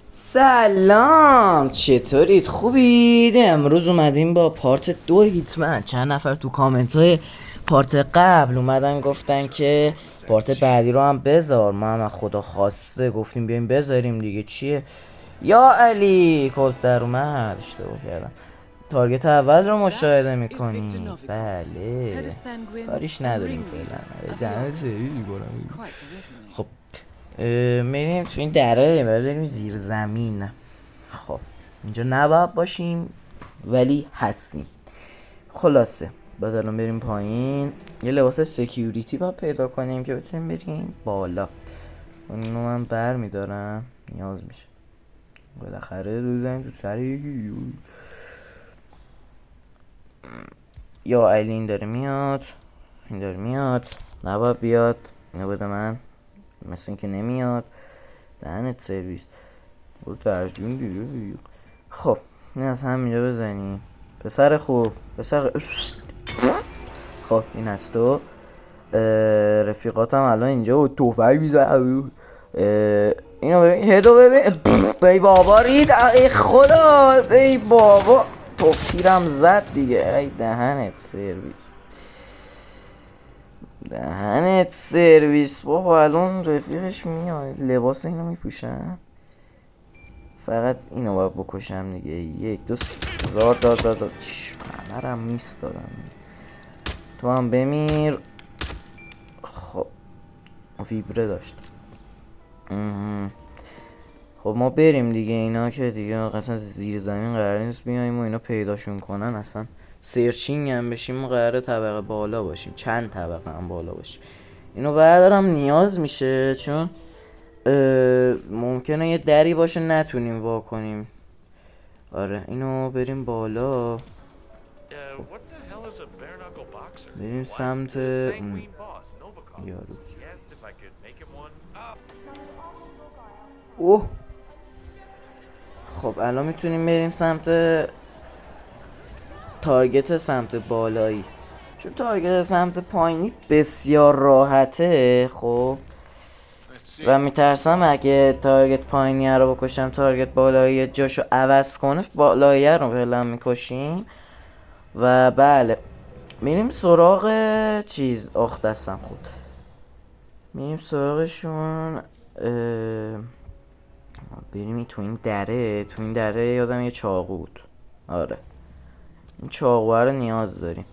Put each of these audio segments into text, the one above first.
سلام، چطورید؟ خوبید؟ امروز اومدیم با پارت 2 هیتمن. چند نفر تو کامنت های پارت قبل اومدن گفتن که پارت بعدی رو هم بذار. ما هم خدا خواسته گفتیم بیایم بذاریم دیگه. چیه؟ یا علی کلت در اومد، اشتباه کردم. تارگت اول رو مشاهده میکنی. بله، کاریش نداریم فعلا. خب میریم تو این دره، بریم زیر زمین. خب اینجا نباید باشیم ولی هستیم. خلاصه بعد الان بریم پایین. یه لباس سکیوریتی باید پیدا کنیم که بتونیم بریم بالا. اونو من بر میدارم، نیاز میشه بالاخره روزیم تو سر یکی. یا این داره میاد، این داره میاد. نباید بیاد، اینو بده من. مثل این که نمیاد. دهنت سرویس. خب این از همینجا بزنیم. پسر خوب، پسر. خب این از تو. رفیقاتم الان اینجا و توفایی بیزن. اینو ببین، هدو ببین. ای بابا رید، ای خدا، ای بابا توفتیرم زد دیگه. ای دهنت سرویس، دهنت سرویس. بابا الان رفیقش میاد، لباس اینو میپوشن. فقط اینو باید بکشم دیگه. یک دو هزار داد همرم نیست دارم. تو هم بمیر. خب ویبره داشت. خب ما بریم دیگه. اینا که دیگه اصلا زیر زمین قرار نیست بیایم و اینا پیداشون کنن. اصلا سرچینگ هم بشیم و قراره طبقه بالا باشیم، چند طبقه هم بالا باشیم. اینو بردارم، نیاز میشه چون ممکنه یه دری باشه نتونیم وا کنیم. آره اینو بریم بالا. بریم سمت اون یارو. اوه خب الان میتونیم بریم سمت تارگت سمت بالایی، چون تارگت سمت پایینی بسیار راحته. خب و میترسم اگه تارگت پایینی رو بکشم تارگت بالایی جاشو عوض کنه، بالایی رو فعلا میکشیم. و بله میریم سراغ چیز. آخ دستم خود. میریم سراغشون. بریم تو این دره. تو این دره یادم یه چاقو بود. آره این چاقو رو نیاز داریم.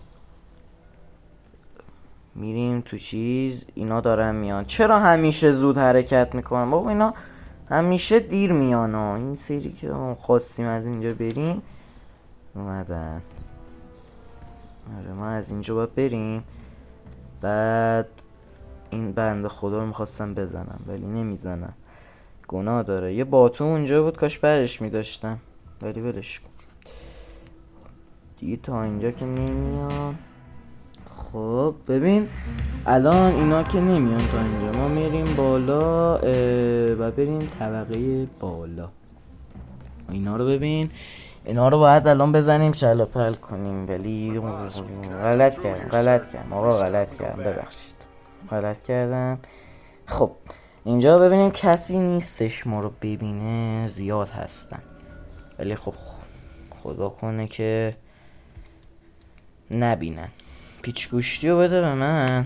میریم تو چیز. اینا دارن میان. چرا همیشه زود حرکت میکنن بابا؟ اینا همیشه دیر میان. این سری که خواستیم از اینجا بریم اومدن. آره ما از اینجا باید بریم. بعد این بنده خدا رو میخواستم بزنم ولی نمیزنم، گناه داره. یه باتون اونجا بود، کاش برش میداشتم ولی ولش کن دیگه. تا اینجا که نمیان. خب ببین الان اینا که نمیان تا اینجا، ما میریم بالا و بریم طبقه بالا. اینا رو ببین، اینا رو باید الان بزنیم شلوپل کنیم ولی غلط کردم آقا، غلط کردم، ببخشید غلط کردم. خب اینجا ببینیم کسی نیستش ما رو ببینه. زیاد هستن ولی خب خدا کنه که نبینن. پیچ گوشتی رو بده به من.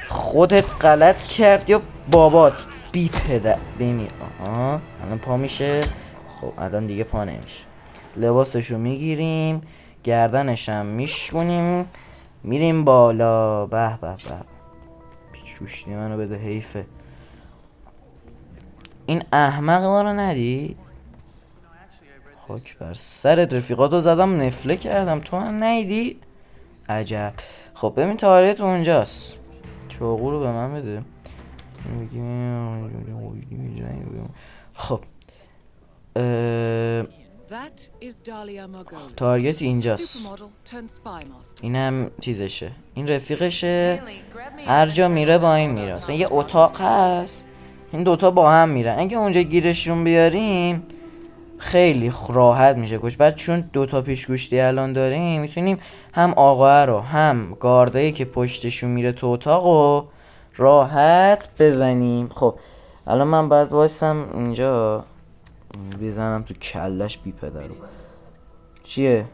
خودت غلط کرد یا بابات؟ بی پدر بمیر. آها الان پا میشه. خب الان دیگه پا نمیشه. لباسشو میگیریم، گردنشم میشکنیم، میریم بالا. به به به، پیچ گوشتی منو بده، حیفه. این احمق ما رو ندید. خاک بر سرت، رفیقاتو زدم نفله کردم تو هم نیدی. عجب. خب ببین تاریت اونجاست. چاقو رو به من بده. خب تارگت اینجاست. اینم چیزشه، این رفیقشه. هر جا میره با این میره. مثلا یه اتاق هست، این دوتا با هم میرن. اگه اونجا گیرشون بیاریم خیلی راحت میشه کش. بعد چون دوتا پیش گوشتی الان داریم میتونیم هم آقا رو هم گاردایی که پشتشون میره تو اتاق رو راحت بزنیم. خب الان من باید وایسم اینجا. بزنم تو کلش بی پدرو. چیه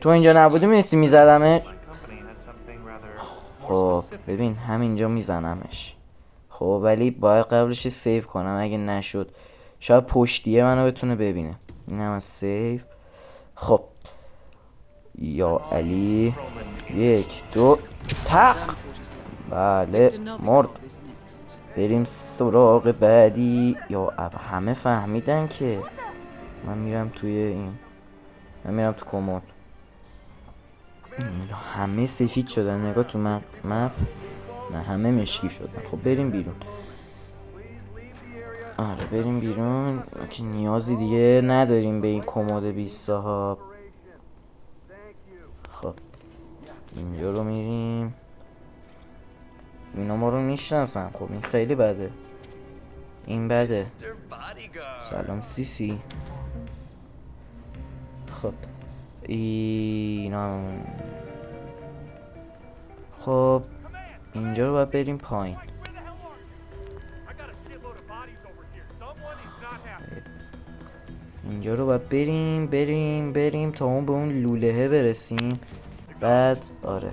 تو اینجا نبودی میرسی میزدمش. خب ببین همینجا میزنمش. خب ولی باید قبلش سیو کنم، اگه نشد شاید پشتیه منو بتونه ببینه. اینم از سیو. خب یا علی، 1 2 تق. بله مرد. بریم سراغ بعدی. یا همه فهمیدن که من میرم توی این، من میرم تو کمد. همه سفید شدن نگاه تو مپ. نه همه مشکی شدن. خب بریم بیرون. آره بریم بیرون که نیازی دیگه نداریم به این کمد 20 صاحب. خب اینجا رو میریم. اینا ما رو میشناسن. خب این خیلی بده، این بده. سلام سیسی. خب اینا، خب اینجا رو باید بریم پایین. اینجا رو باید بریم تا اون به اون لولهه برسیم. بعد آره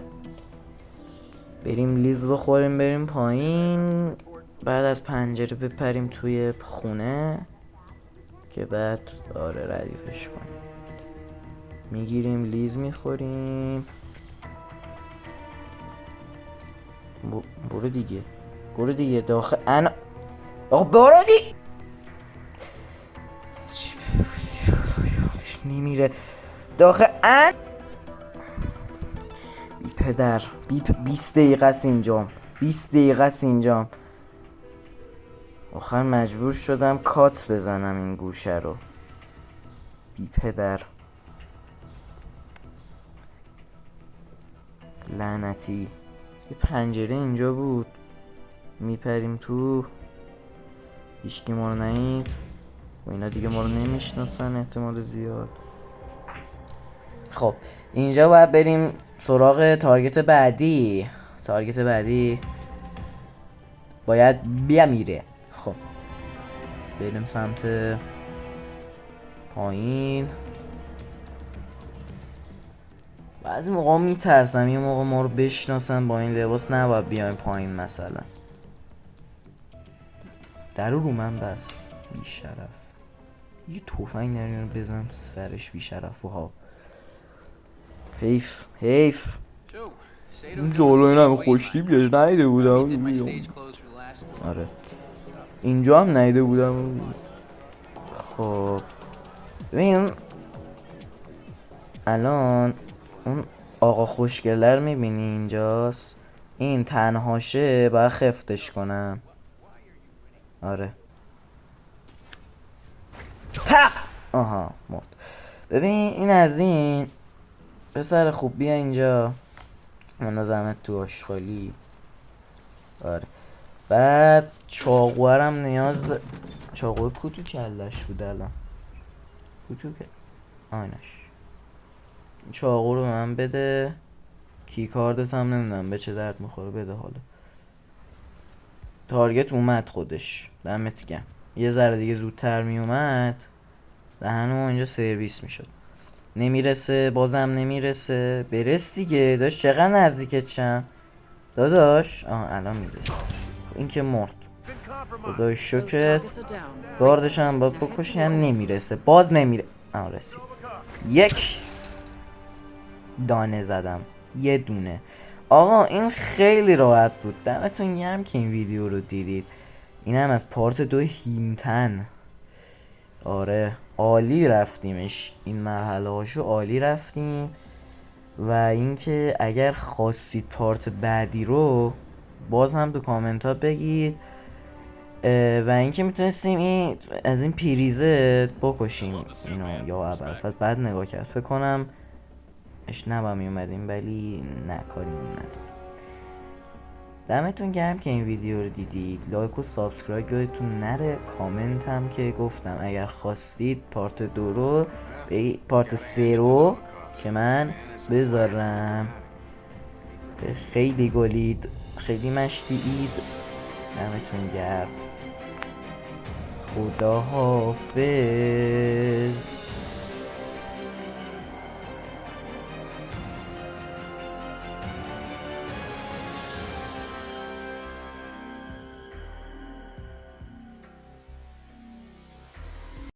بریم لیز بخوریم بریم پایین. بعد از پنجره بپریم توی خونه که بعد آره ردیفش کنیم. میگیریم لیز میخوریم. برو دیگه داخل. انا آقا برو دیگه. نمیره داخل. بی پدر 20 دقیقه است اینجام. 20 دقیقه است اینجام. آخر مجبور شدم کات بزنم این گوشه رو. بی پدر لعنتی. یه پنجره اینجا بود، میپریم تو. هیچکی ما رو نهید و اینا دیگه ما رو نمیشناسن احتمال زیاد. خب اینجا باید بریم سراغ تارگت بعدی. تارگت بعدی باید بیمیره. خب بریم سمت پایین. بعضی موقع میترسم یه موقع ما رو بشناسن با این لباس نباید بیایم پایین مثلا. در رو من بس بی شرف. یه توفنگ نمیونه بزنم سرش بی شرف و ها. حیف این جلو این همه خوشتی بیاش نایده بودم. آره اینجا هم نایده بودم. خب ببین الان اون آقا خوشگلر میبینی اینجاست. این تنهاشه باید خفتش کنم. آره تا آها مرد. ببین این از این پسر خوب بیا اینجا من زحمت تو آشغالی. آره بعد چاقوارم نیاز چاقو کتو کلش بود الان. کتو که آینش. چاقو رو به من بده. کی کاردت هم نمیدونم به چه درد میخوره. بده حالا. تارگت اومد خودش. دمت گرم. یه ذره دیگه زودتر میومد دهنمون اینجا سرویس میشد. نمیرسه بازم نمیرسه. برس دیگه داشت. چقدر نزدیکت شم داداش. الان میرسه. این که مرد. خدای شکرت. گاردش هم باید بکشی هم نمیرسه. باز نمیره. رسید. یک دانه زدم. یه دونه. آقا این خیلی راحت بود. دمتون گرم که این ویدیو رو دیدید. این هم از پارت 2 هیمتن. آره عالی رفتیمش. این مرحله هاشو عالی رفتیم. و اینکه اگر خواستید پارت بعدی رو باز هم تو کامنت ها بگید. و اینکه میتونستیم این از این پیریزه بکشیم اینو یا ابرفت. بعد نگاه کرد فکر کنم اش نبا میومدیم ولی نه کاریمون نداریم. دمتون گرم که این ویدیو رو دیدید. لایک و سابسکرایب یادتون نره. کامنت هم که گفتم اگر خواستید پارت 2 رو پارت 3 رو که من بذارم. خیلی گلید خیلی مشتیید. دمتون گرم. خدا حافظ.